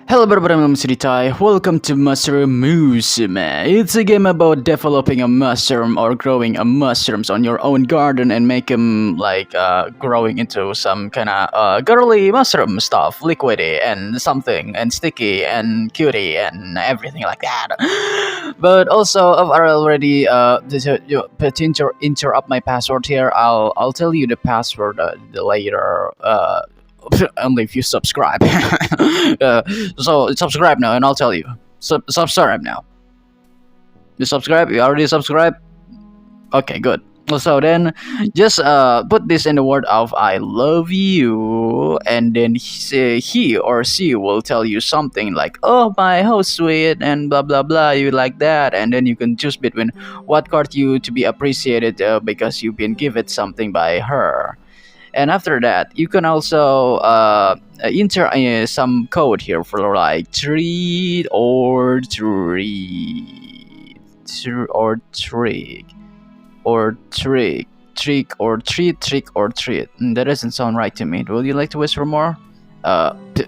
Hello everybody, I'm Tai. Welcome to Mushroom Musume. It's a game about developing a mushroom or growing a mushrooms on your own garden and make them growing into some kind of girly mushroom stuff, liquidy and something and sticky and cutie and everything like that. But also, I've already interrupt my password here. I'll tell you the password later. Only if you subscribe. So subscribe now, and I'll tell you. Subscribe now. You subscribe? You already subscribed? Okay, good. So then, just put this in the word of "I love you," and then he or she will tell you something like, "Oh my, how sweet," and blah blah blah. You like that, and then you can choose between what card you to be appreciated because you've been given something by her. And after that, you can also enter some code here for like treat or treat, or trick, or trick or treat. That doesn't sound right to me. Would you like to whisper more?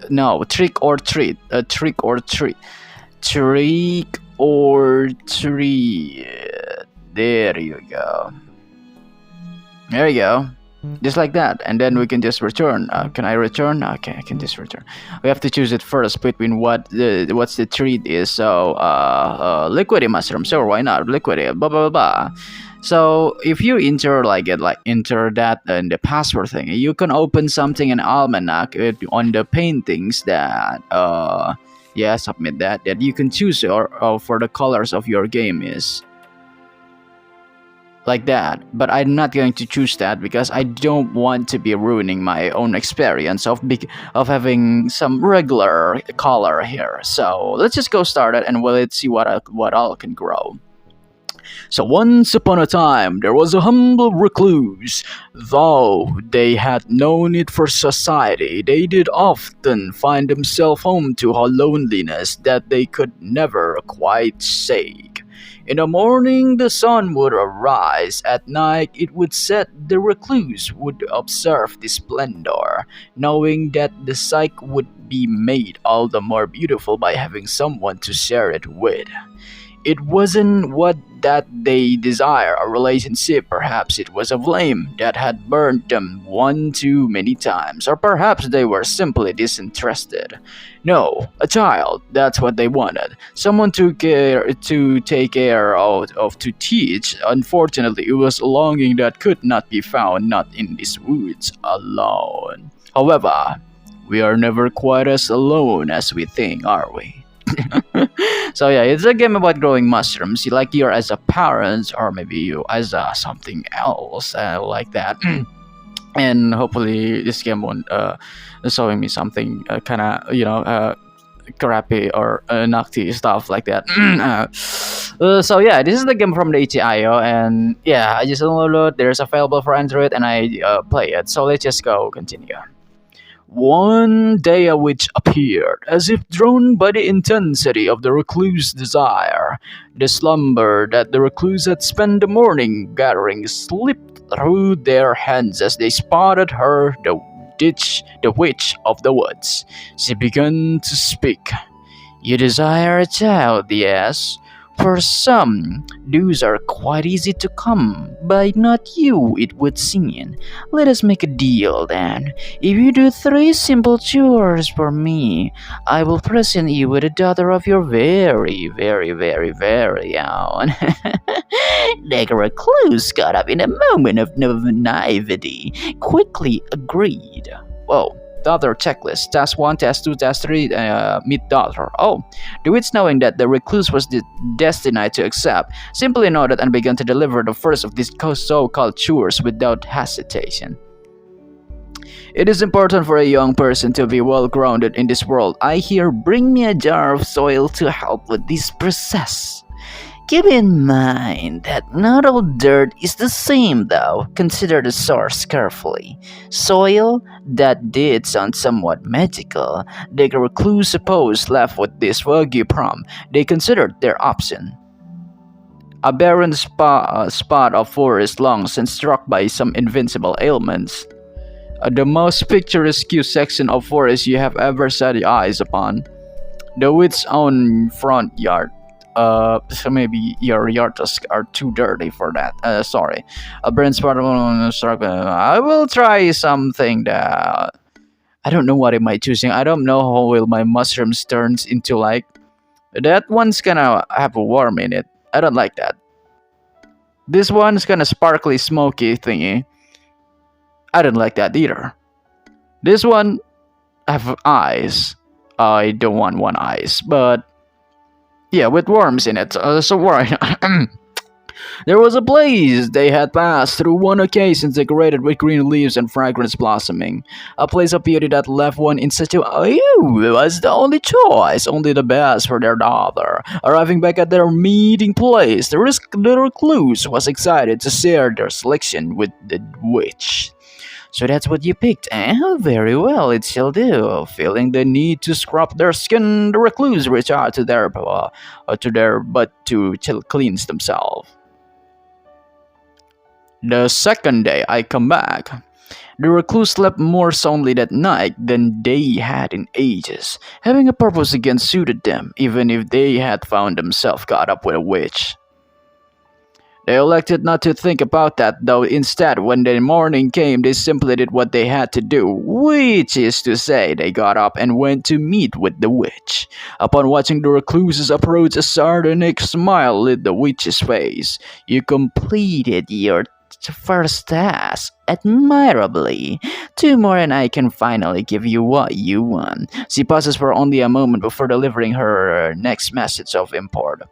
No, trick or treat. Trick or treat. Trick or treat. There you go. There you go. Just like that, and then we can just return. Can I return? Okay, I can just return. We have to choose it first between what's the treat is. So liquidy mushroom, sure, why not liquidy, blah blah blah. So if you enter enter that in the password thing, you can open something in almanac on the paintings that submit that you can choose or for the colors of your game is like that. But I'm not going to choose that because I don't want to be ruining my own experience of having some regular color here. So let's just go start it, and let's see what all can grow. So once upon a time there was a humble recluse. Though they had no need for society, they did often find themselves home to a loneliness that they could never quite shake. In the morning the sun would arise, at night it would set. The recluse would observe the splendor, knowing that the sight would be made all the more beautiful by having someone to share it with. It wasn't what that they desire a relationship. Perhaps it was a flame that had burned them one too many times, or perhaps they were simply disinterested. No, a child, that's what they wanted. Someone to take care of, to teach. Unfortunately, it was a longing that could not be found, not in these woods alone. However, we are never quite as alone as we think, are we? So yeah, it's a game about growing mushrooms. You're as a parent, or maybe you as something else like that. And hopefully this game won't showing me something kind of crappy or nocty stuff like that. So yeah, this is the game from the itch.io, and yeah, I just downloaded it. There's available for Android, and I play it. So let's just go continue. One day a witch appeared, as if drawn by the intensity of the recluse's desire. The slumber that the recluse had spent the morning gathering slipped through their hands as they spotted her, the witch of the woods. She began to speak. "You desire a child, yes? For some, those are quite easy to come by, not you, it would seem. Let us make a deal then. If you do 3 simple chores for me, I will present you with a daughter of your very, very, very, very own." The recluse got up in a moment of naivety, quickly agreed. Whoa. Daughter checklist. Task 1, Task 2, Task 3, meet daughter. Oh, the witch, knowing that the recluse was destined to accept, simply nodded and began to deliver the first of these so-called chores without hesitation. "It is important for a young person to be well grounded in this world. I here bring me a jar of soil to help with this process. Keep in mind that not all dirt is the same, though. Consider the source carefully. Soil? That did sound somewhat magical." The recluse supposed left with this vague prompt. They considered their option. A barren spot of forest long since struck by some invincible ailments. The most picturesque section of forest you have ever set your eyes upon. The witch's own front yard. So maybe your yards are too dirty for that. Sorry. A burnt spot on the struck. I will try something that I don't know what am I choosing. I don't know how will my mushrooms turns into like that one's gonna have a worm in it. I don't like that. This one's gonna sparkly smoky thingy. I don't like that either. This one have eyes. I don't want one eyes, but yeah, with worms in it. So worry. There was a place they had passed through one occasion decorated with green leaves and fragrance blossoming. A place of beauty that left one in such a it was the only choice, only the best for their daughter. Arriving back at their meeting place, the recluse was excited to share their selection with the witch. So that's what you picked, eh? Very well, it shall do. Feeling the need to scrub their skin, the recluse retired to their butt to cleanse themselves. The second day I come back, the recluse slept more soundly that night than they had in ages. Having a purpose again suited them, even if they had found themselves caught up with a witch. They elected not to think about that, though instead, when the morning came, they simply did what they had to do, which is to say, they got up and went to meet with the witch. Upon watching the recluse's approach, a sardonic smile lit the witch's face. You completed your first task admirably. Two more and I can finally give you what you want. She pauses for only a moment before delivering her next message of import.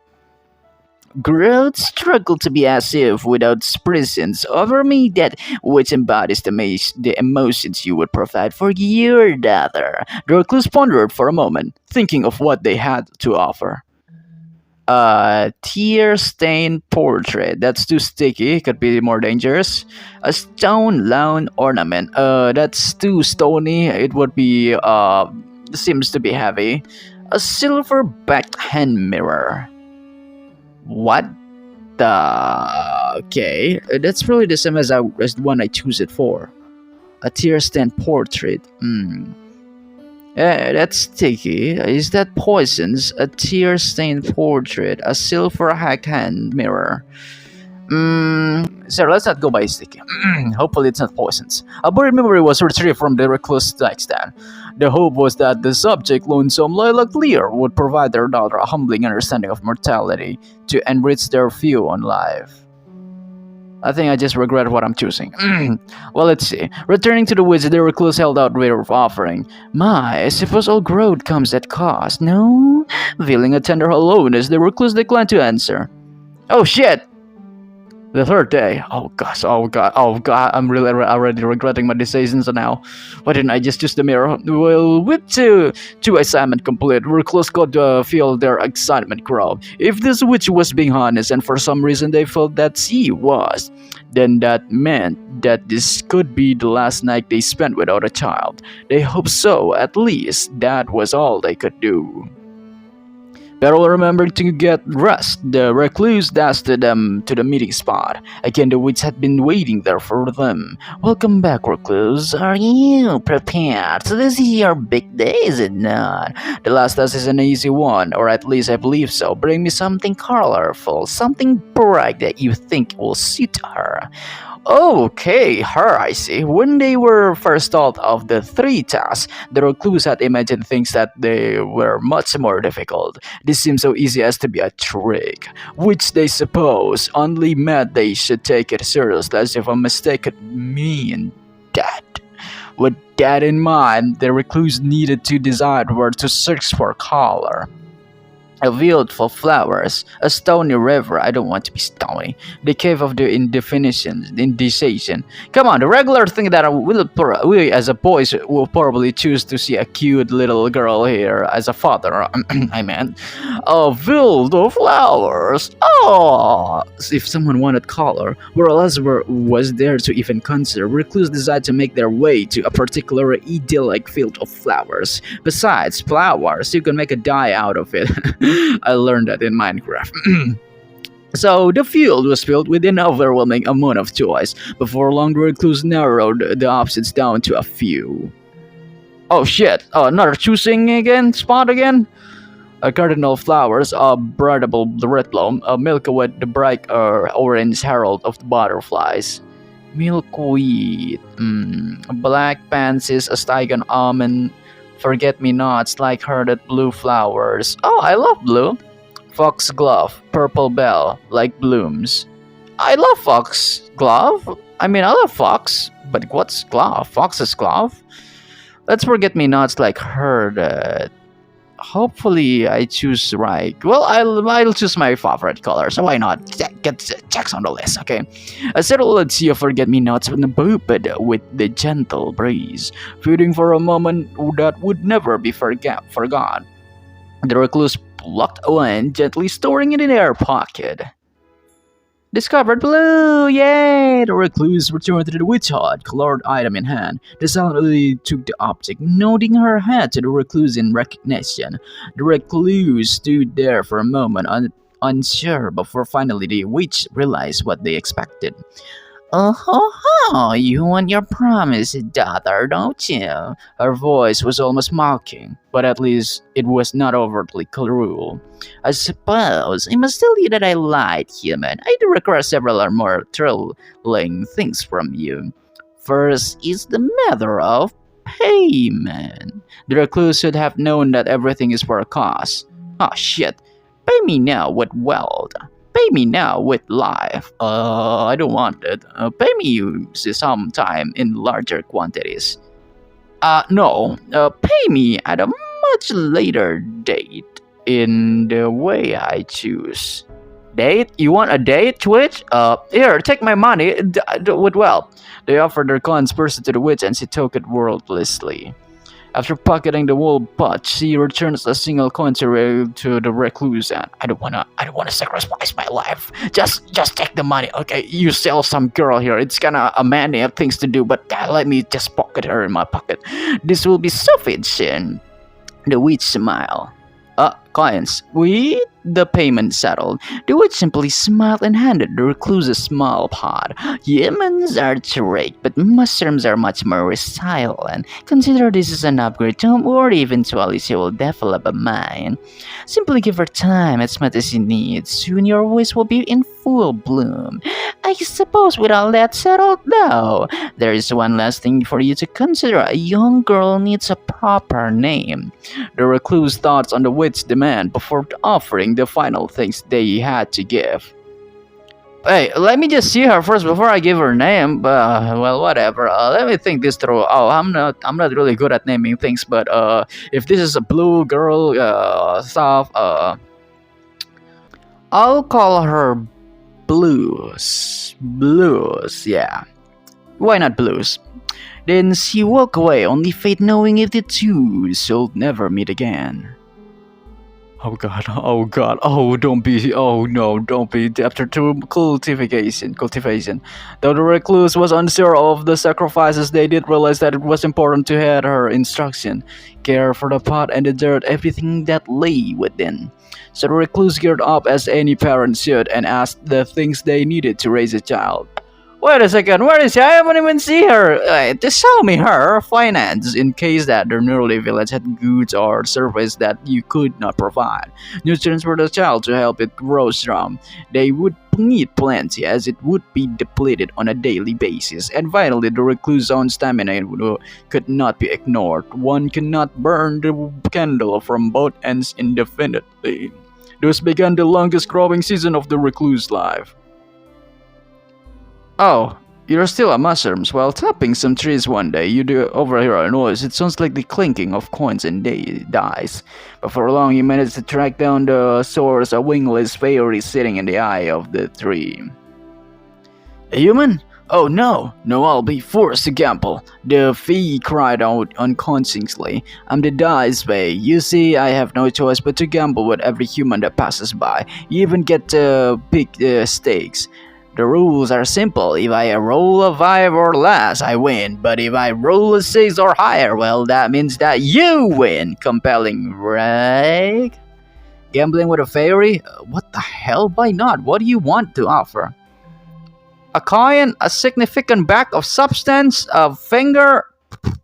Growth struggled to be as if without presence over me that which embodies the emotions you would provide for your daughter. The recluse pondered for a moment, thinking of what they had to offer. A tear-stained portrait. That's too sticky. Could be more dangerous. A stone lawn ornament. That's too stony. It would be seems to be heavy. A silver-backed hand mirror. What the? Okay, that's probably the same as the one I choose it for. A tear stained portrait. That's sticky. Is that poisons? A tear stained portrait. A silver hack hand mirror. Sir, let's not go by sticky. Hopefully it's not poisons. A buried memory was retrieved from the recluse nightstand. The hope was that the subject, lonesome Lila Clear, would provide their daughter a humbling understanding of mortality to enrich their view on life. I think I just regret what I'm choosing. Well, let's see. Returning to the woods, the recluse held out their offering. My, I suppose all growth comes at cost, no? Feeling a tender aloneness, the recluse declined to answer. Oh shit! The third day. Oh gosh, oh god, I'm really already regretting my decisions now. Why didn't I just use the mirror? Well, with two assignment complete, recluse could feel their excitement grow. If this witch was being honest and for some reason they felt that she was, then that meant that this could be the last night they spent without a child. They hoped so, at least that was all they could do. Beryl remembered to get rest. The recluse dashed them to the meeting spot. Again, the witch had been waiting there for them. Welcome back, recluse. Are you prepared? So this is your big day, is it not? The last task is an easy one, or at least I believe so. Bring me something colorful, something bright that you think will suit her. Okay, her, I see. When they were first told of the three tasks, the recluse had imagined things that they were much more difficult. This seemed so easy as to be a trick, which they suppose only meant they should take it seriously, as if a mistake could mean death. With that in mind, the recluse needed to decide where to search for color. A field for flowers, a stony river. I don't want to be stony. The cave of the indecision. Come on, the regular thing that we as a boys will probably choose to see a cute little girl here as a father. I meant a field of flowers. Oh, if someone wanted color, where else was there to even consider? Recluse decided to make their way to a particular idyllic field of flowers. Besides flowers, you can make a dye out of it. I learned that in Minecraft. So the field was filled with an overwhelming amount of choice. Before long, the recluse narrowed the options down to a few. Oh shit! Oh, another choosing again? Spot again? A cardinal flowers, a brightable red bloom, a milkweed, the bright orange herald of the butterflies. Milkweed, black pansies, a stygon almond, forget-me-nots like hearted blue flowers. Oh, I love blue. Foxglove, purple bell, like blooms. I love foxglove. I mean, I love fox, but what's glove? Fox's glove? Let's forget-me-nots like hearted. Hopefully, I choose right. Well, I'll choose my favorite color, so why not? Get checks on the list, okay? A settled sea of forget-me-nots in the booped with the gentle breeze, feeding for a moment that would never be forgot. The recluse plucked one, gently storing it in their pocket. Discovered blue! Yay! The recluse returned to the witch hut, colored item in hand. The silently took the object, nodding her head to the recluse in recognition. The recluse stood there for a moment, unsure, before finally the witch realized what they expected. Oh ho ho! You want your promise, daughter, don't you? Her voice was almost mocking, but at least it was not overtly cruel. I suppose I must tell you that I lied, human. I do require several more thrilling things from you. First is the matter of payment. The recluse should have known that everything is for a cause. Oh shit. Pay me now with wealth. Pay me now with life. I don't want it. Pay me sometime in larger quantities. No. Pay me at a much later date in the way I choose. Date? You want a date, Twitch? Here, take my money with wealth. They offered their coins first to the witch and she took it wordlessly. After pocketing the wool pot, she returns a single coin to the recluse and I don't wanna sacrifice my life. Just take the money. Okay, you sell some girl here. It's kinda a many things to do, but let me just pocket her in my pocket. This will be sufficient. The witch smiled. Coins. The payment settled. The witch simply smiled and handed the recluse a small pot. Humans are trick, but mushrooms are much more resilient. Consider this as an upgrade. Don't worry, eventually she will develop a mind. Simply give her time as much as she needs. Soon your voice will be in full bloom. I suppose with all that settled, though, there is one last thing for you to consider. A young girl needs a proper name. The recluse thought on the witch's demand before offering the final things they had to give. Hey, let me just see her first before I give her name. Well, whatever. Let me think this through. Oh, I'm not really good at naming things, but if this is a blue girl stuff, I'll call her Blues. Blues, yeah. Why not Blues? Then she walked away, only fate knowing if the two should never meet again. Oh god, don't be, oh no, don't be, after cultivation. Though the recluse was unsure of the sacrifices, they did realize that it was important to heed her instruction, care for the pot and the dirt, everything that lay within. So the recluse geared up as any parent should and asked the things they needed to raise a child. Wait a second, where is she? I haven't even seen her. Just show me her finance in case that the nearly village had goods or service that you could not provide. Nutrients for the child to help it grow strong. They would need plenty as it would be depleted on a daily basis. And finally, the recluse's own stamina could not be ignored. One cannot burn the candle from both ends indefinitely. Thus began the longest growing season of the recluse's life. Oh, you're still at mushrooms. While tapping some trees one day, you do overhear a noise. It sounds like the clinking of coins and dice. Before long, you manage to track down the source, a wingless fairy sitting in the eye of the tree. A human? Oh no, I'll be forced to gamble. The fee cried out unconsciously. I'm the dice fay. You see, I have no choice but to gamble with every human that passes by. You even get to pick the stakes. The rules are simple. If I roll a 5 or less, I win. But if I roll a 6 or higher, well, that means that you win. Compelling, right? Gambling with a fairy? What the hell? Why not? What do you want to offer? A coin? A significant bag of substance? A finger?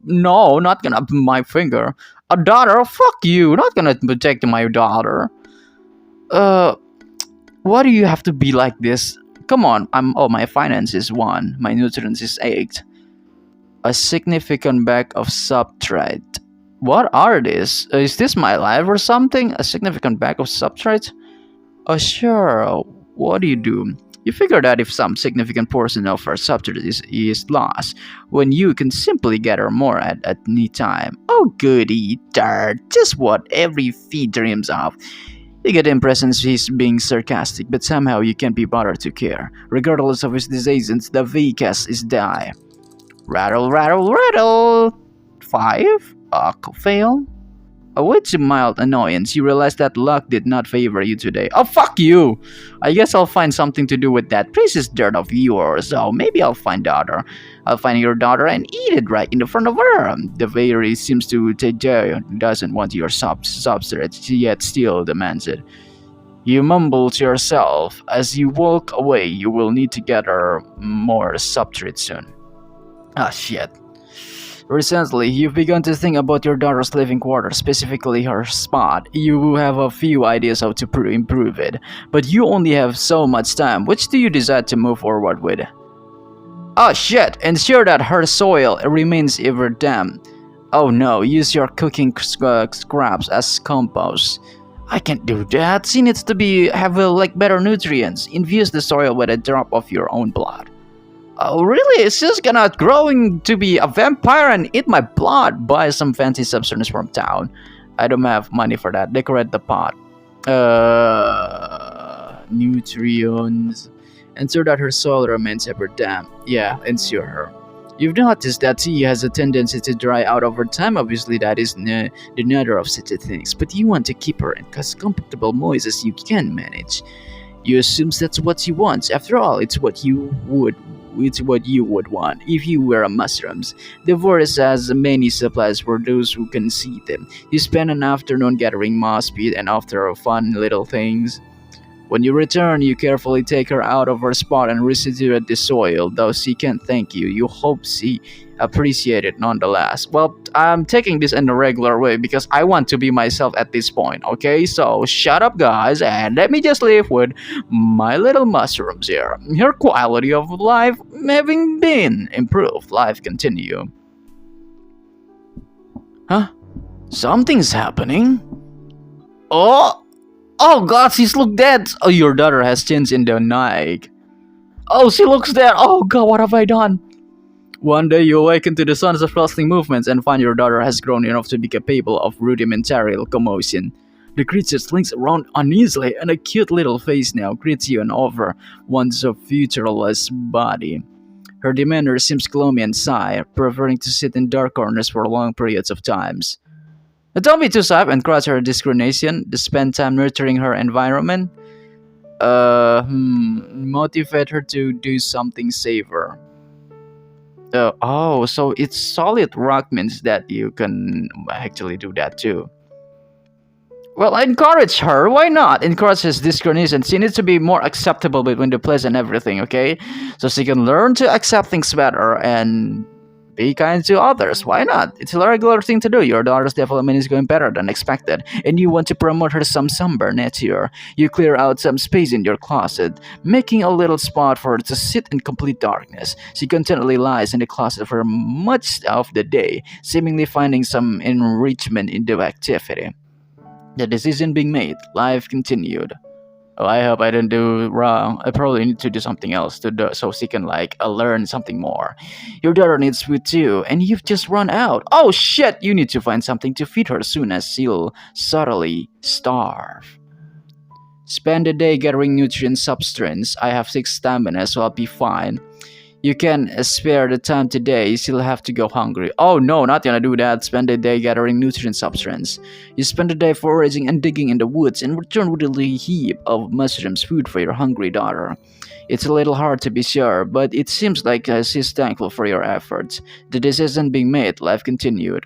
No, not gonna be my finger. A daughter? Fuck you! Not gonna protect my daughter. Uh, why do you have to be like this? Come on, my finance is 1, my nutrients is 8. A significant bag of substrate. What are these? Is this my life or something? A significant bag of substrate? Oh, sure. What do? You figure that if some significant portion of our substrate is lost, when you can simply gather more at any time. Oh, goody, dart. Just what every feed dreams of. You get the impression he's being sarcastic, but somehow you can't be bothered to care. Regardless of his decisions, the VCAS is die. Rattle, rattle, rattle. 5? Fail? With a mild annoyance, you realize that luck did not favor you today. Oh, fuck you! I guess I'll find something to do with that precious dirt of yours. So maybe I'll find daughter. I'll find your daughter and eat it right in the front of her. The fairy seems to today doesn't want your substrate, yet still demands it. You mumble to yourself. As you walk away, you will need to gather more substrate soon. Ah, shit. Recently, you've begun to think about your daughter's living quarters, specifically her spot. You have a few ideas how to improve it, but you only have so much time. Which do you decide to move forward with? Oh shit! Ensure that her soil remains ever damp. Oh no, use your cooking scraps as compost. I can't do that. She needs to have like better nutrients. Infuse the soil with a drop of your own blood. Oh, really? It's just gonna growing to be a vampire and eat my blood. Buy some fancy substance from town. I don't have money for that. Decorate the pot. Nutrients. Ensure that her soil remains ever damp. Yeah, ensure her. You've noticed that tea has a tendency to dry out over time. Obviously, that is the nature of such a things. But you want to keep her in as comfortable moist as you can manage. You assume that's what she wants. After all, it's what you would want if you were a mushrooms. The forest has many supplies for those who can see them. You spend an afternoon gathering moss peat and after fun little things. When you return, you carefully take her out of her spot and restitute the soil. Though she can't thank you, you hope she appreciate it nonetheless. Well, I'm taking this in a regular way because I want to be myself at this point, okay? So shut up, guys, and let me just live with my little mushrooms here. Her quality of life having been improved. Life continue. Huh? Something's happening? Oh! Oh god, she's look dead! Oh, your daughter has changed in the night. Oh, she looks dead! Oh god, what have I done? One day you awaken to the sounds of rustling movements and find your daughter has grown enough to be capable of rudimentary locomotion. The creature slinks around uneasily and a cute little face now greets you and over once a featureless body. Her demeanor seems gloomy and sigh, preferring to sit in dark corners for long periods of times. Don't be too sharp and cross her discrimination to spend time nurturing her environment. Motivate her to do something safer. So it's solid rock means that you can actually do that too. Well, encourage her. Why not? Encourage his discrimination. She needs to be more acceptable between the place and everything, okay? So she can learn to accept things better and be kind to others. Why not? It's a regular thing to do. Your daughter's development is going better than expected, and you want to promote her some somber nature. You clear out some space in your closet, making a little spot for her to sit in complete darkness. She continually lies in the closet for much of the day, seemingly finding some enrichment in the activity. The decision being made, life continued. Oh, I hope I didn't do wrong. I probably need to do something else to do so she can learn something more. Your daughter needs food too, and you've just run out. Oh shit! You need to find something to feed her soon as she'll subtly starve. Spend the day gathering nutrient substance. I have 6 stamina, so I'll be fine. You can spare the time today, she'll have to go hungry. Oh no, not gonna do that. Spend the day gathering nutrient substance. You spend the day foraging and digging in the woods and return with a little heap of mushrooms, food for your hungry daughter. It's a little hard to be sure, but it seems like she's thankful for your efforts. The decision being made, life continued.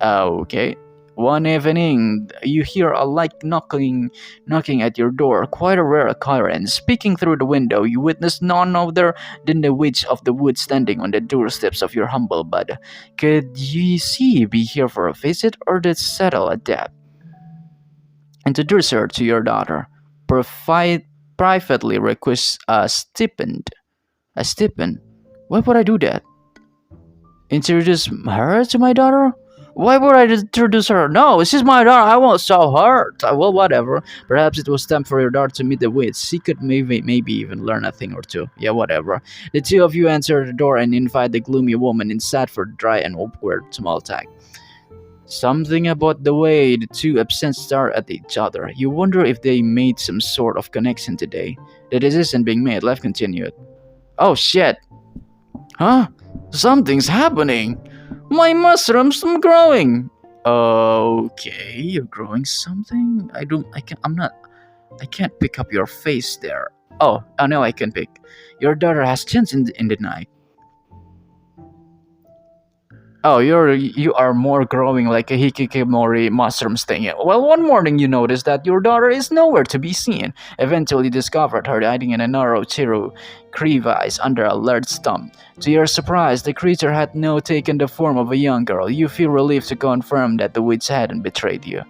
Okay. One evening, you hear a light knocking at your door, quite a rare occurrence. Peeking through the window, you witness none other than the witch of the wood standing on the doorsteps of your humble bed. Could ye see be here for a visit, or to settle a debt? Introduce her to your daughter. Provide privately request a stipend. A stipend? Why would I do that? Introduce her to my daughter? Why would I introduce her? No, she's my daughter. I won't show her. Well, whatever. Perhaps it was time for your daughter to meet the witch. She could maybe even learn a thing or two. Yeah, whatever. The two of you enter the door and invite the gloomy woman inside for dry and awkward small talk. Something about the way the two absents stare at each other. You wonder if they made some sort of connection today. The decision being made. Life continued. Oh shit! Huh? Something's happening. My mushrooms are growing. Okay, you're growing something? I can't pick up your face there. Oh, no, I can pick. Your daughter has changed in the night. Oh, you are more growing like a hikikomori mushrooms thing. Yeah. Well, one morning you notice that your daughter is nowhere to be seen. Eventually discovered her hiding in a narrow chiru crevice under a large stump. To your surprise, the creature had now taken the form of a young girl. You feel relieved to confirm that the witch hadn't betrayed you.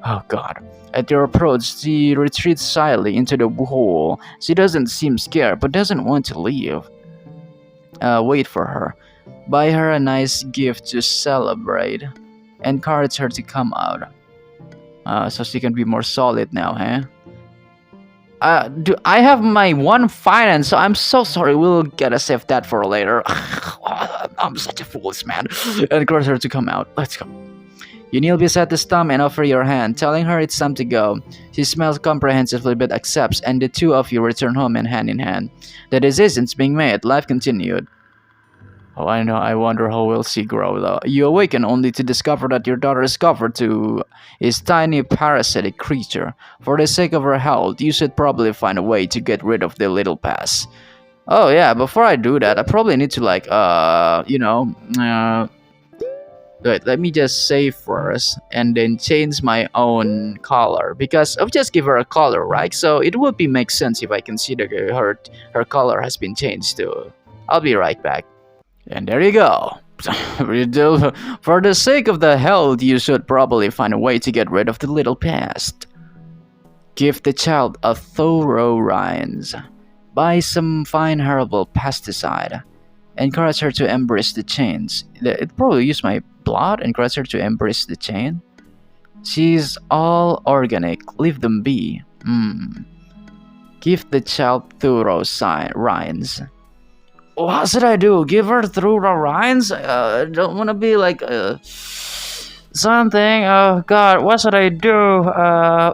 Oh God. At your approach, she retreats shyly into the hole. She doesn't seem scared, but doesn't want to leave. Wait for her. Buy her a nice gift to celebrate. Encourage her to come out. So she can be more solid now, huh? I have my one finance, so I'm so sorry. We'll gotta save that for later. I'm such a foolish man. Encourage her to come out. Let's go. You kneel beside the stump and offer your hand, telling her it's time to go. She smiles comprehensively but accepts, and the two of you return home in hand. The decision's being made. Life continued. Oh, I know. I wonder how will she grow, though. You awaken only to discover that your daughter is covered to is tiny parasitic creature. For the sake of her health, you should probably find a way to get rid of the little pest. Oh yeah, before I do that, I probably need to wait, let me just save first and then change my own color because I'll just give her a color, right? So it would be make sense if I can see that her color has been changed too. I'll be right back. And there you go. For the sake of the health, you should probably find a way to get rid of the little pest. Give the child a thorough rinse. Buy some fine herbal pesticide. Encourage her to embrace the chains. It probably use my blood. Encourage her to embrace the chain. She's all organic. Leave them be. Give the child thorough rinse. What should I do? Give her through the rinds? I don't want to be like something. Oh God, what should I do?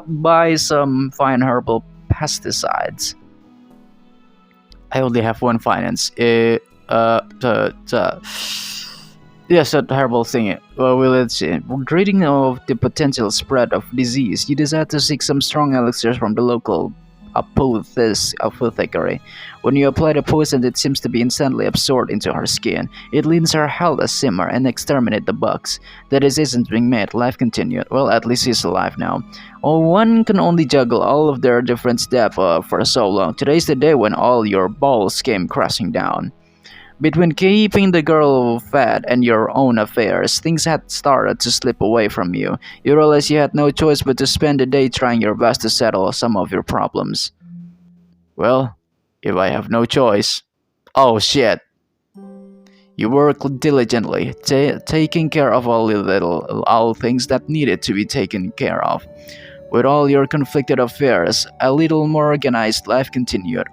Buy some fine herbal pesticides. I only have one finance. Yes, that herbal thing. Well, let's see. Dreading of the potential spread of disease, you decide to seek some strong elixirs from the local apothecary. When you apply the poison, it seems to be instantly absorbed into her skin. It leaves her health a simmer and exterminate the bugs. The decision's being made. Life continued. Well, at least he's alive now. Oh, one can only juggle all of their different steps for so long. Today's the day when all your balls came crashing down. Between keeping the girl fed and your own affairs, things had started to slip away from you. You realized you had no choice but to spend the day trying your best to settle some of your problems. Well, if I have no choice. Oh shit. You worked diligently, taking care of all things that needed to be taken care of. With all your conflicted affairs, a little more organized life continued.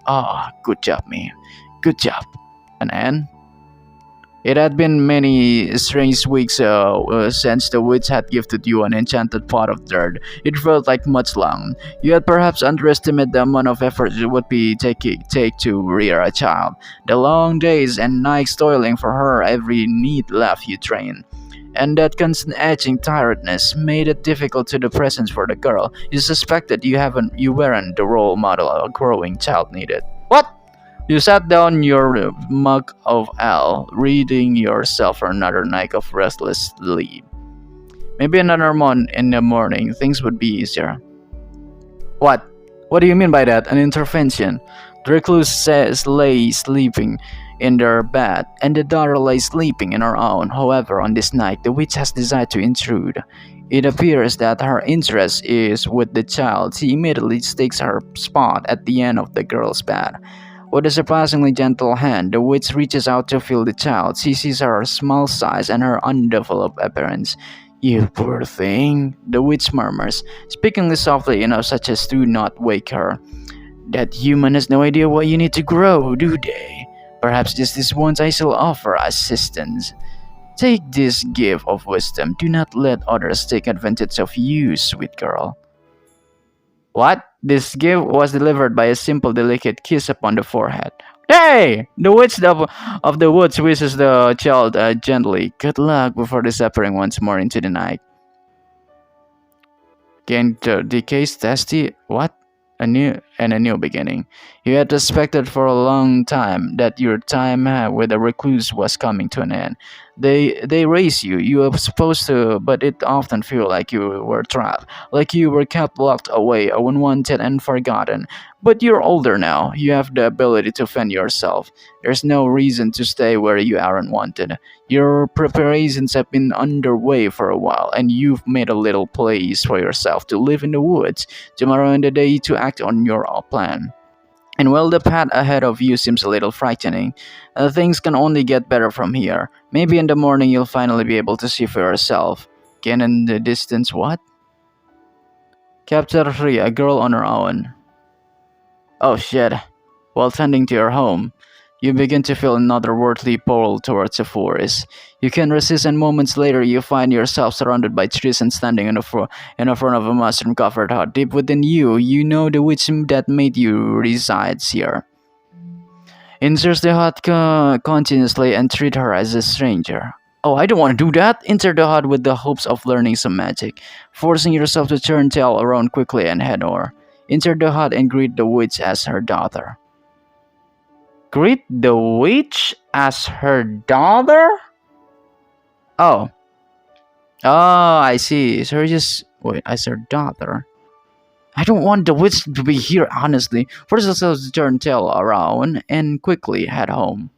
Good job, me. Good job. And it had been many strange weeks since the witch had gifted you an enchanted pot of dirt. It felt like much long. You had perhaps underestimated the amount of effort it would be take to rear a child. The long days and nights toiling for her every need left you drained. And that constant edging tiredness made it difficult to the presence for the girl. You suspected you weren't the role model a growing child needed. What? You sat down your mug of ale, reading yourself for another night of restless sleep. Maybe another month in the morning, things would be easier. What? What do you mean by that? An intervention? The recluse says lay sleeping in their bed, and the daughter lay sleeping in her own. However, on this night, the witch has decided to intrude. It appears that her interest is with the child. She immediately takes her spot at the end of the girl's bed. With a surprisingly gentle hand, the witch reaches out to feel the child. She sees her small size and her undeveloped appearance. You poor thing, the witch murmurs, speaking softly enough such as to not wake her. That human has no idea what you need to grow, do they? Perhaps just this once I shall offer assistance. Take this gift of wisdom. Do not let others take advantage of you, sweet girl. What? This gift was delivered by a simple, delicate kiss upon the forehead. Hey! The witch of the woods wishes the child gently. Good luck before disappearing once more into the night. Gain the case testy. What? A new beginning. You had suspected for a long time that your time with the recluse was coming to an end. They raise you. You were supposed to, but it often feel like you were trapped, like you were kept locked away, unwanted and forgotten. But you're older now. You have the ability to fend yourself. There's no reason to stay where you aren't wanted. Your preparations have been underway for a while, and you've made a little place for yourself to live in the woods. Tomorrow and the day to act on your plan. And while the path ahead of you seems a little frightening, things can only get better from here. Maybe in the morning you'll finally be able to see for yourself. Can in the distance what? Chapter 3, A Girl on Her Own. Oh shit. While tending to your home, you begin to feel another worldly pull towards the forest. You can resist, and moments later, you find yourself surrounded by trees and standing in the front of a mushroom covered hut. Deep within you, you know the witch that made you resides here. Enters the hut continuously and treat her as a stranger. Oh, I don't want to do that. Enter the hut with the hopes of learning some magic, forcing yourself to turn tail around quickly and head over. Enter the hut and greet the witch as her daughter. Greet the witch as her daughter? Oh. Oh, I see. So just wait, as her daughter. I don't want the witch to be here, honestly. Force yourself to turn tail around and quickly head home.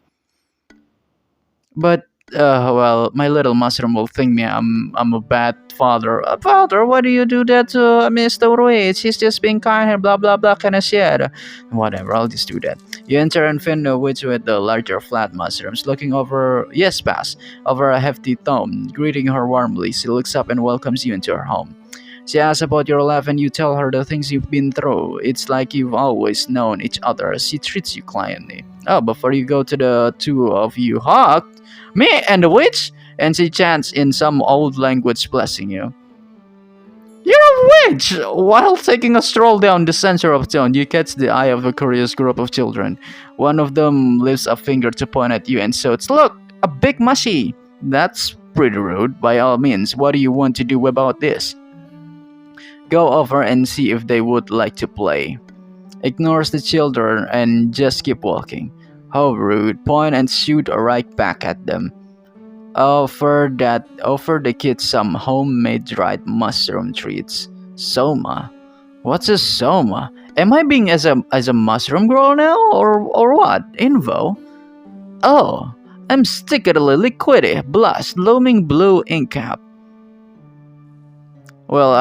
But well, my little mushroom will think me I'm a bad father. Father, why do you do that to Mr. Witch? He's just being kind and blah blah blah kind of shit. Whatever, I'll just do that. You enter and find the witch with the larger flat mushrooms, looking over yes, pass over a hefty thumb, greeting her warmly. She looks up and welcomes you into her home. She asks about your life and you tell her the things you've been through. It's like you've always known each other. She treats you kindly. Oh, before you go to the two of you hug, me and the witch? And she chants in some old language blessing you. You're a witch! While taking a stroll down the center of town, you catch the eye of a curious group of children. One of them lifts a finger to point at you and shouts, Look, a big mushy! That's pretty rude. By all means, what do you want to do about this? Go over and see if they would like to play. Ignores the children and just keep walking. How rude. Point and shoot right back at them. Offer the kids some homemade dried mushroom treats. Soma. What's a soma? Am I being as a mushroom girl now? Or what? Invo? Oh, I'm stickily liquidy, blush, looming blue ink cap. Well,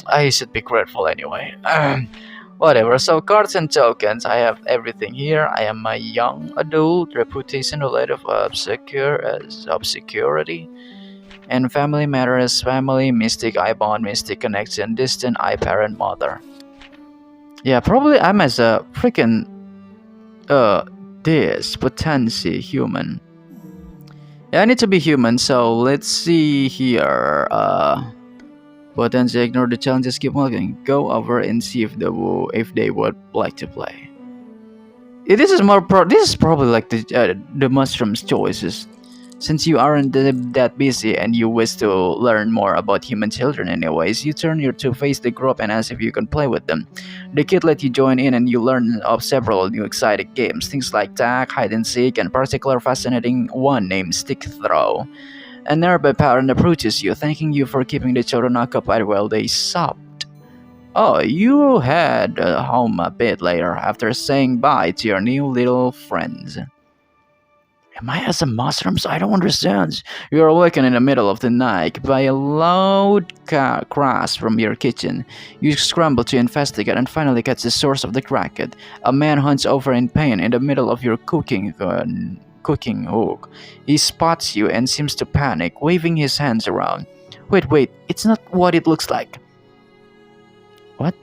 I should be grateful anyway. Whatever. So cards and tokens. I have everything here. I am a young adult. Reputation relative of security. And family matters. Family, mystic, I bond, mystic connection, distant, I parent, mother. Yeah, probably I'm as a freaking this potency human. Yeah, I need to be human. So let's see here. But then they ignore the challenges, keep walking. Go over and see if they would like to play. This is this is probably like the mushrooms choices. Since you aren't that busy and you wish to learn more about human children anyways, you turn to face the group and ask if you can play with them. The kid let you join in and you learn of several new exciting games, things like tag, hide and seek, and particular fascinating one named stick throw. A nearby parent approaches you, thanking you for keeping the children occupied while they sobbed. Oh, you head home a bit later after saying bye to your new little friends. Am I as a mushrooms? I don't understand. You are awakened in the middle of the night by a loud crash from your kitchen. You scramble to investigate and finally catch the source of the racket. A man hunts over in pain in the middle of your cooking hook. He spots you and seems to panic, waving his hands around. Wait, it's not what it looks like. What?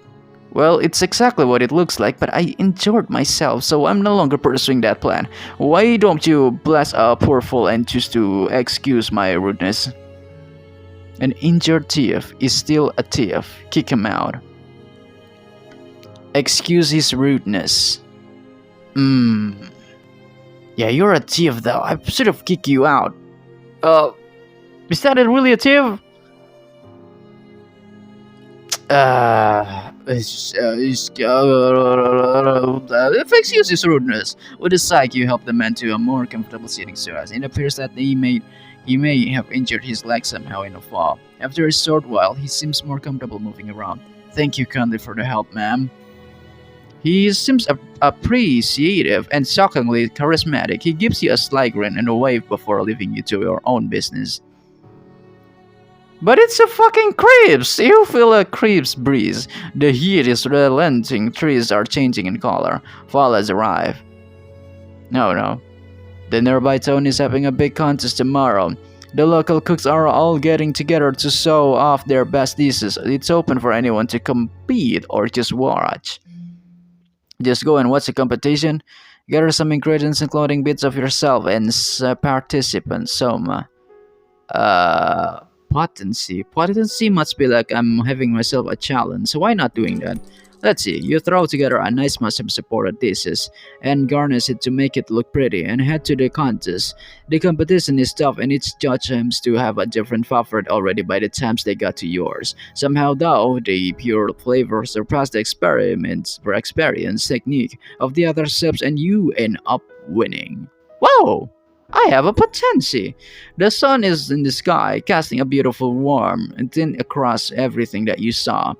Well, it's exactly what it looks like, but I injured myself, so I'm no longer pursuing that plan. Why don't you bless a poor fool and choose to excuse my rudeness? An injured thief is still a thief. Kick him out. Excuse his rudeness. Yeah, you're a thief though. I should have kicked you out. Uh, is that really a thief? Excuse his rudeness. With a sigh, you help the man to a more comfortable sitting surface. It appears that he may have injured his leg somehow in a fall. After a short while, he seems more comfortable moving around. Thank you kindly for the help, ma'am. He seems appreciative and shockingly charismatic. He gives you a sly grin and a wave before leaving you to your own business. But it's a fucking creeps! You feel a creeps breeze. The heat is relenting, trees are changing in color. Fall has arrived. No. The nearby town is having a big contest tomorrow. The local cooks are all getting together to show off their best dishes. It's open for anyone to compete or just watch. Just go and watch the competition. Gather some ingredients including bits of yourself and participants. Uh, Potency. Potency must be like I'm having myself a challenge, so why not doing that? Let's see, you throw together a nice mushroom supported dishes and garnish it to make it look pretty and head to the contest. The competition is tough and each judge aims to have a different favorite already by the times they got to yours. Somehow though, the pure flavor surpassed the experiments or experience technique of the other chefs and you end up winning. Whoa! I have a potency. The sun is in the sky, casting a beautiful warm tint across everything that you saw.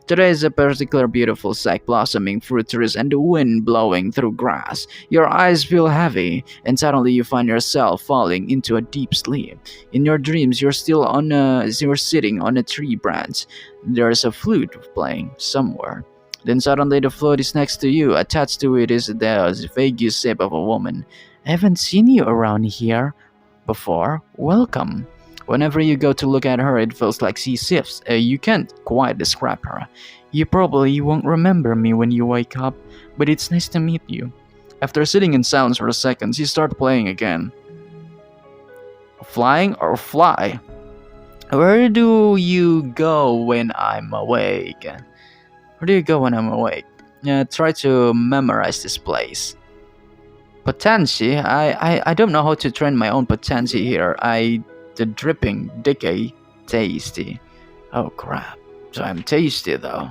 Today is a particular beautiful sight, blossoming fruit trees and the wind blowing through grass. Your eyes feel heavy, and suddenly you find yourself falling into a deep sleep. In your dreams, you're sitting on a tree branch. There is a flute playing somewhere. Then suddenly the flute is next to you. Attached to it is the vague shape of a woman. I haven't seen you around here before. Welcome. Whenever you go to look at her, it feels like she shifts. You can't quite describe her. You probably won't remember me when you wake up, but it's nice to meet you. After sitting in silence for a second, she starts playing again. Flying or fly? Where do you go when I'm awake? Where do you go when I'm awake? Try to memorize this place. Potency? I don't know how to train my own potency here. The dripping, dicky, tasty. Oh crap. So I'm tasty though.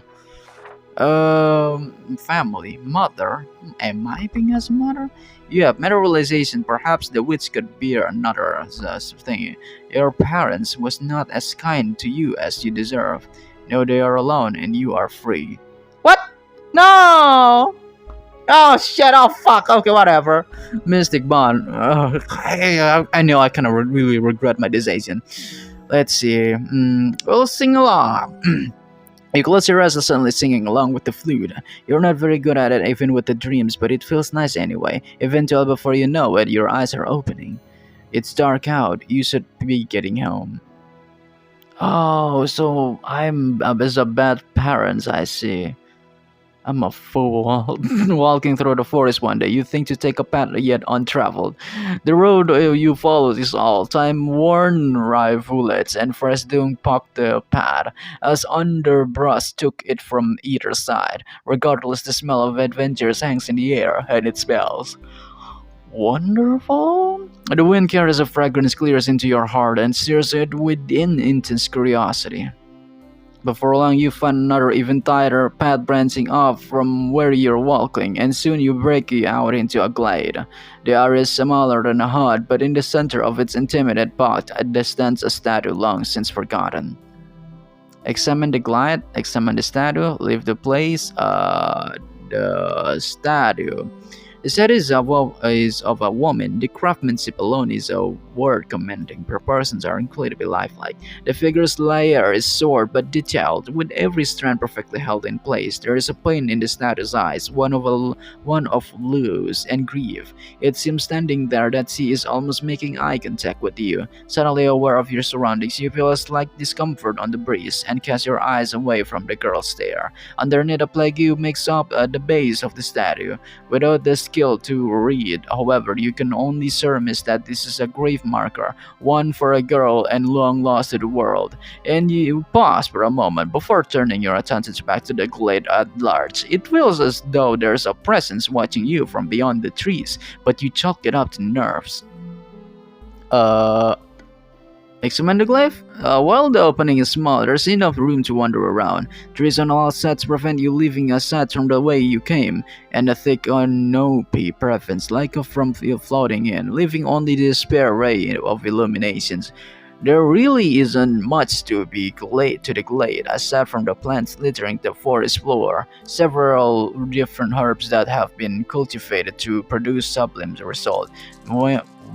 Family, mother. Am I being as mother? You have meta realization. Perhaps the witch could be another thing. Your parents was not as kind to you as you deserve. Now they are alone and you are free. What? No! Oh shit! Oh fuck! Okay, whatever. Mystic Bond. I know I kind of really regret my decision. Let's see. We'll sing along. You close your eyes and suddenly singing along with the flute. You're not very good at it even with the dreams, but it feels nice anyway. Eventually, before you know it, your eyes are opening. It's dark out. You should be getting home. Oh, so I'm as a bad parents, I see. I'm a fool. Walking through the forest one day, you think to take a path yet untraveled. The road you follow is all time worn rivulets and fresh dung pocked the path, as underbrush took it from either side. Regardless, the smell of adventures hangs in the air, and it smells wonderful. The wind carries a fragrance clears into your heart and sears it within intense curiosity. Before long, you find another even tighter path branching off from where you're walking, and soon you break out into a glade. The area is smaller than a hut, but in the center of its intimate pot stands a statue long since forgotten. Examine the glide, examine the statue, leave the place. The statue. The set is of a woman. The craftsmanship alone is a word commending. Proportions are incredibly lifelike. The figure's layer is short but detailed, with every strand perfectly held in place. There is a pain in the statue's eyes, one of loose and grief. It seems standing there that she is almost making eye contact with you. Suddenly aware of your surroundings, you feel a slight discomfort on the breeze and cast your eyes away from the girl's stare. Underneath a plague makes up the base of the statue. Without the skill to read, however, you can only surmise that this is a grave marker, one for a girl and long lost to the world. And you pause for a moment before turning your attention back to the glade at large. It feels as though there's a presence watching you from beyond the trees, but you chalk it up to nerves. Uh, Examine the glaive? While the opening is small, there's enough room to wander around. Trees on all sides prevent you leaving aside from the way you came, and a thick canopy prevents light from floating in, leaving only the spare ray of illuminations. There really isn't much to the glade, aside from the plants littering the forest floor, several different herbs that have been cultivated to produce sublime results.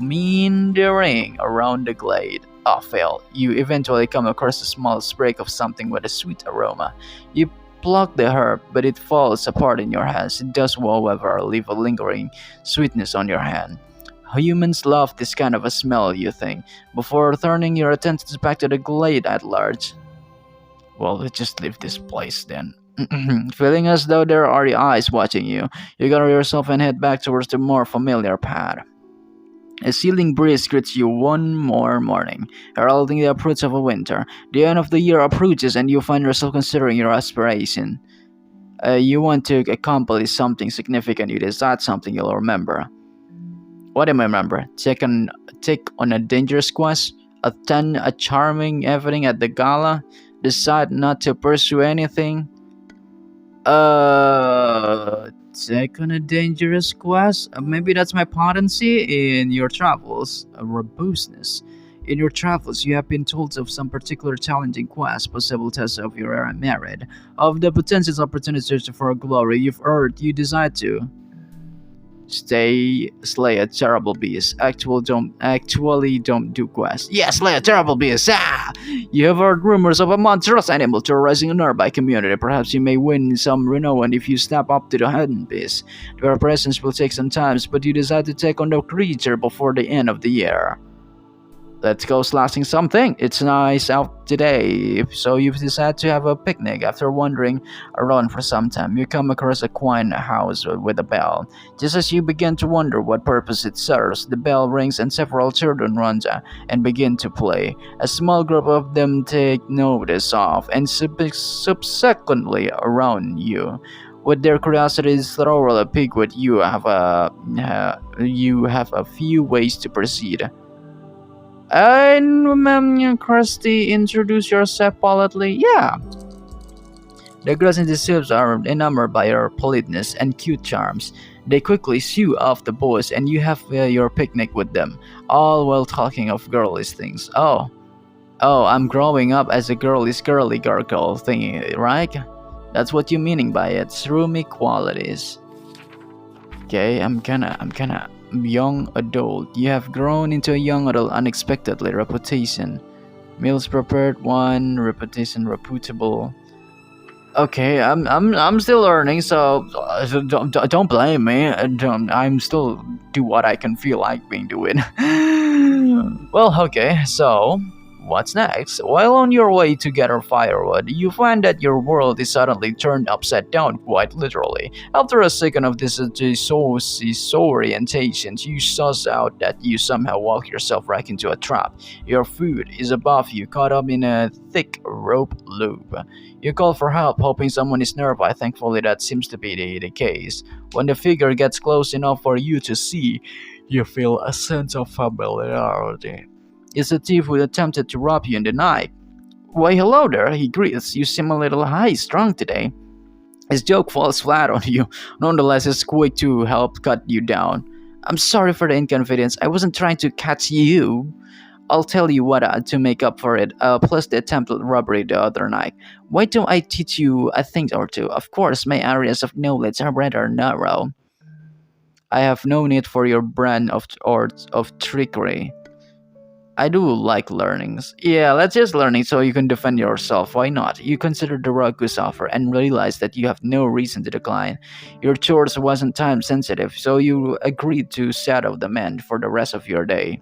Meandering around the glade, fail, you eventually come across a small sprig of something with a sweet aroma. You pluck the herb, but it falls apart in your hands. It does, however, leave a lingering sweetness on your hand. Humans love this kind of a smell, you think, before turning your attention back to the glade at large. Well, let's just leave this place then. Feeling as though there are eyes watching you, you gather yourself and head back towards the more familiar path. A ceiling breeze greets you one more morning, heralding the approach of a winter. The end of the year approaches, and you find yourself considering your aspiration. You want to accomplish something significant. You decide something you'll remember. What do I remember? Take on a dangerous quest, attend a charming evening at the gala, decide not to pursue anything. Take on a dangerous quest. Maybe that's my potency in your travels. Robustness. In your travels, you have been told of some particular challenging quest, possible tests of your merit, of the potential opportunities for glory you've earned. You decide to. Slay a terrible beast. Actually don't do quests. Yeah, slay a terrible beast. Ah! You have heard rumors of a monstrous animal terrorizing a nearby community. Perhaps you may win some renown if you step up to the hidden beast. Their presence will take some time, but you decide to take on the creature before the end of the year. Let's go slashing something. It's nice out today. So you've decided to have a picnic. After wandering around for some time, you come across a quaint house with a bell. Just as you begin to wonder what purpose it serves, the bell rings and several children run and begin to play. A small group of them take notice of and subsequently around you. With their curiosities thoroughly piqued, you have a few ways to proceed. And Krusty, introduce yourself politely. Yeah. The girls in the suits are enamored by your politeness and cute charms. They quickly shoo off the boys, and you have your picnic with them, all while talking of girlish things. Oh, I'm growing up as a girly gargle thingy, right? That's what you're meaning by it. Roomy qualities. Okay, I'm kinda young adult. You have grown into a young adult unexpectedly. Reputation. Meals prepared one. Reputation reputable. Okay, I'm still learning, so don't blame me. I'm still do what I can feel like being doing. Well, okay, so what's next? While on your way to gather firewood, you find that your world is suddenly turned upside down, quite literally. After a second of this disorientation, you suss out that you somehow walk yourself right into a trap. Your food is above you, caught up in a thick rope loop. You call for help, hoping someone is nearby. Thankfully, that seems to be the case. When the figure gets close enough for you to see, you feel a sense of familiarity. It's a thief who attempted to rob you in the night. Why, hello there, he greets. You seem a little high strung today. His joke falls flat on you. Nonetheless, he's quick to help cut you down. I'm sorry for the inconvenience. I wasn't trying to catch you. I'll tell you what, to make up for it, plus the attempted robbery the other night. Why don't I teach you a thing or two? Of course, my areas of knowledge are rather narrow. I have no need for your brand of trickery. I do like learnings. Yeah, let's just learning so you can defend yourself. Why not? You consider the Raku's offer and realize that you have no reason to decline. Your chores wasn't time sensitive, so you agreed to shadow the man for the rest of your day.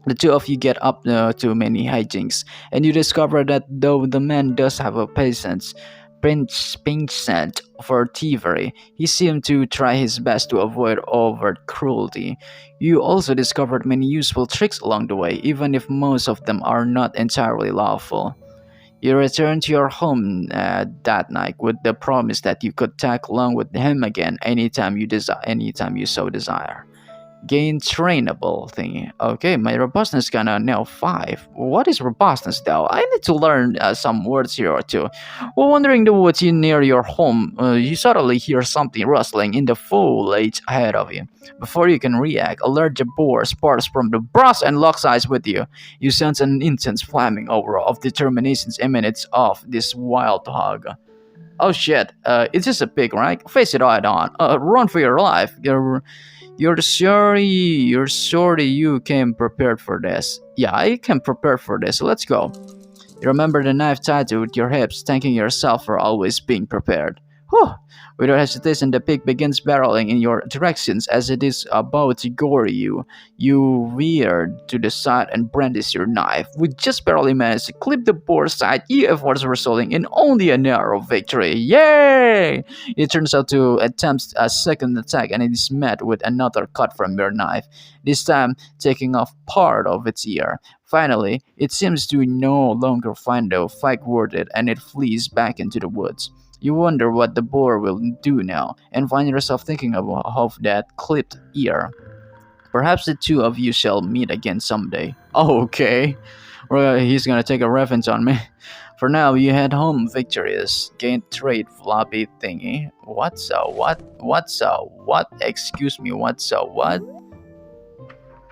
The two of you get up to many hijinks, and you discover that though the man does have a penchant for thievery, he seemed to try his best to avoid overt cruelty. You also discovered many useful tricks along the way, even if most of them are not entirely lawful. You return to your home that night with the promise that you could tag along with him again anytime you so desire. Gain trainable thingy. Okay, my robustness gonna now 5. What is robustness though? I need to learn some words here or two. While wandering the woods near your home, you suddenly hear something rustling in the foliage ahead of you. Before you can react, a large boar sparks from the brush and locks eyes with you. You sense an intense flaming aura of determination emanates off this wild hog. Oh shit, it's just a pig, right? Face it head on. Run for your life. You're sorry you came prepared for this. Yeah, I came prepared for this. Let's go. You remember the knife tattoo with your hips, thanking yourself for always being prepared. Whew. Without hesitation, the pig begins barreling in your directions as it is about to gore you. You veer to the side and brandish your knife. We just barely managed to clip the boar's side, your efforts resulting in only a narrow victory. Yay! It turns out to attempt a second attack and it is met with another cut from your knife, this time taking off part of its ear. Finally, it seems to no longer find the fight worth it and it flees back into the woods. You wonder what the boar will do now, and find yourself thinking of that clipped ear. Perhaps the two of you shall meet again someday. Oh, okay. Well, he's gonna take a revenge on me. For now, you head home victorious. Gain trade floppy thingy. What's a what? What's a what? Excuse me, what's a what?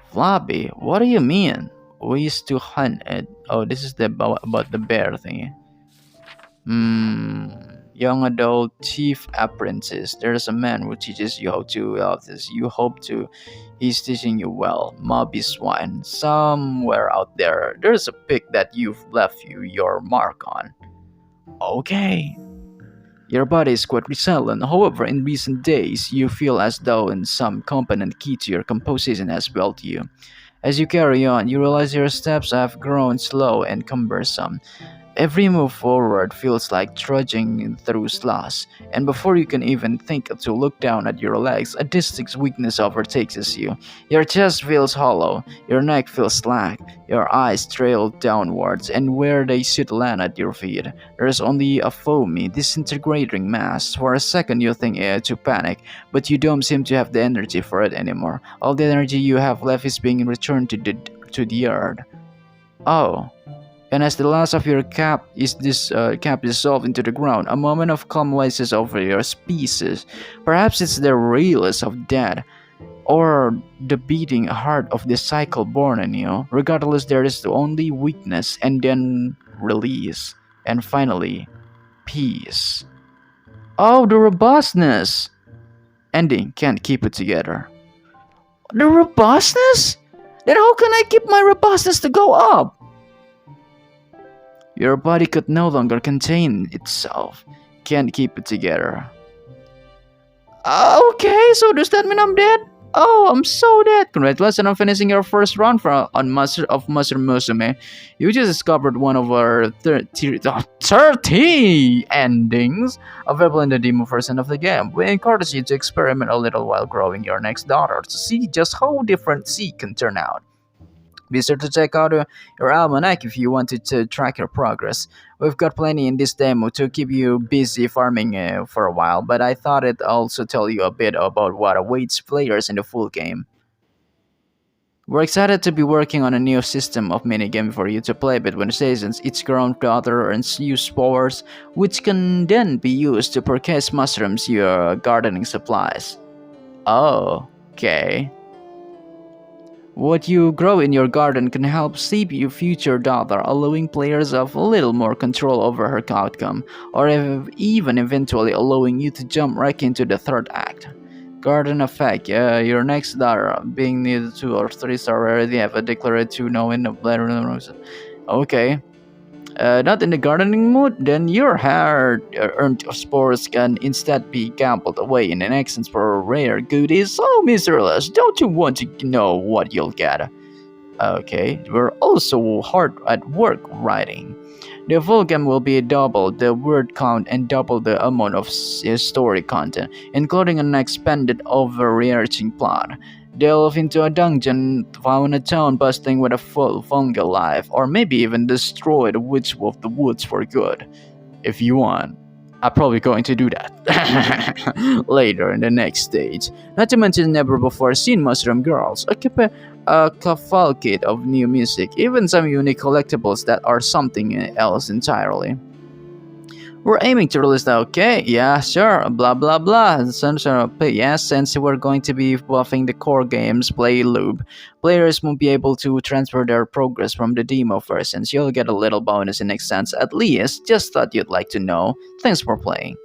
Floppy, what do you mean? We used to hunt it. Oh, this is the about the bear thingy. Hmm. Young adult chief apprentice. There's a man who teaches you how to this. You hope to. He's teaching you well. Mobby swine. Somewhere out there, there's a pig that you've left your mark on. Okay. Your body is quite resilient. However, in recent days, you feel as though in some component key to your composition has failed you. As you carry on, you realize your steps have grown slow and cumbersome. Every move forward feels like trudging through sloss, and before you can even think to look down at your legs, a distinct weakness overtakes you. Your chest feels hollow, your neck feels slack, your eyes trail downwards, and where they should land at your feet, there is only a foamy, disintegrating mass. For a second, you think to panic, but you don't seem to have the energy for it anymore. All the energy you have left is being returned to the earth. Oh. And as the last of your cap dissolved into the ground, a moment of calm rises over your species. Perhaps it's the realness of death, or the beating heart of the cycle born in you. Regardless, there is only weakness, and then release, and finally, peace. Oh, the robustness! Ending can't keep it together. The robustness? Then how can I keep my robustness to go up? Your body could no longer contain itself. Can't keep it together. Okay, so does that mean I'm dead? Oh, I'm so dead. Congratulations on finishing your first run on Master Musume. You just discovered one of our 30 endings available in the demo version of the game. We encourage you to experiment a little while growing your next daughter to see just how different she can turn out. Be sure to check out your almanac if you want to track your progress. We've got plenty in this demo to keep you busy farming for a while, but I thought it'd also tell you a bit about what awaits players in the full game. We're excited to be working on a new system of minigame for you to play between seasons. Each ground daughter earns use powers, which can then be used to purchase mushrooms your gardening supplies. Oh, okay. What you grow in your garden can help shape your future daughter, allowing players of a little more control over her outcome, or even eventually allowing you to jump right into the third act. Garden effect. Your next daughter, being neither 2 or 3 star, already have a declared to know in the bladder. Okay. Not in the gardening mood, then your hard earned spores can instead be gambled away in an exchange for rare goodies. Oh, Mr. Les, don't you want to know what you'll get? Okay, we're also hard at work writing. The full game will be double the word count and double the amount of story content, including an expanded overreaching plot. Delve into a dungeon, found a town bustling with a full fungal life, or maybe even destroy the witch of the woods for good, if you want. I'm probably going to do that later in the next stage. Not to mention never before seen Mushroom Girls, a cavalcade of new music, even some unique collectibles that are something else entirely. We're aiming to release that, okay? Yeah, sure, blah blah blah. But yes, since we're going to be buffing the core game's play loop, players won't be able to transfer their progress from the demo versions. You'll get a little bonus in extents at least. Just thought you'd like to know. Thanks for playing.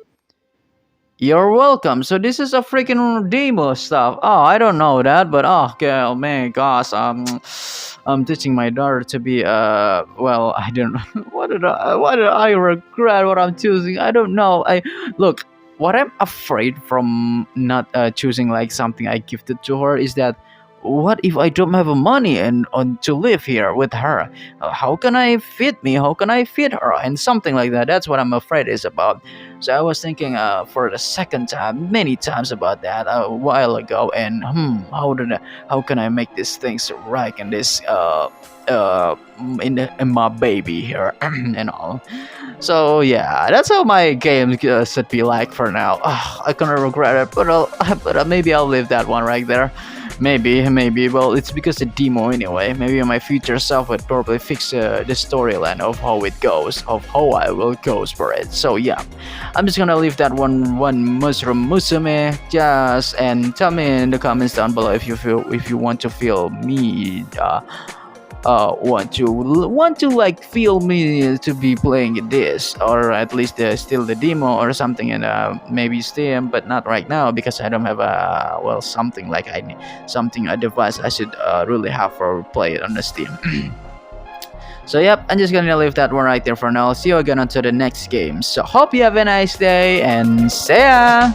You're welcome. So this is a freaking demo stuff. Oh, I don't know that, but oh, okay, oh man, gosh, I'm teaching my daughter to be well, I don't know. Why did I regret what I'm choosing? I don't know. I look, what I'm afraid from not choosing like something I gifted to her is that what if I don't have money and on to live here with her? How can I feed me? How can I feed her? And something like that. That's what I'm afraid is about. So I was thinking for the second time, many times about that a while ago, and how can I make these things right in this in my baby here and all. So yeah, that's how my game should be like for now. I kind of regret it, but maybe I'll leave that one right there. Maybe. Well, it's because the demo anyway. Maybe my future self would probably fix the storyline of how it goes, of how I will go for it. So yeah, I'm just gonna leave that one mushroom Musume. Just and tell me in the comments down below if you want to feel me. Want to like feel me to be playing this, or at least still the demo or something, and maybe Steam, but not right now because I don't have a well something like I need something a device I should really have for play it on the Steam. So yep, I'm just gonna leave that one right there for now. See you again until the next game. So hope you have a nice day and see ya.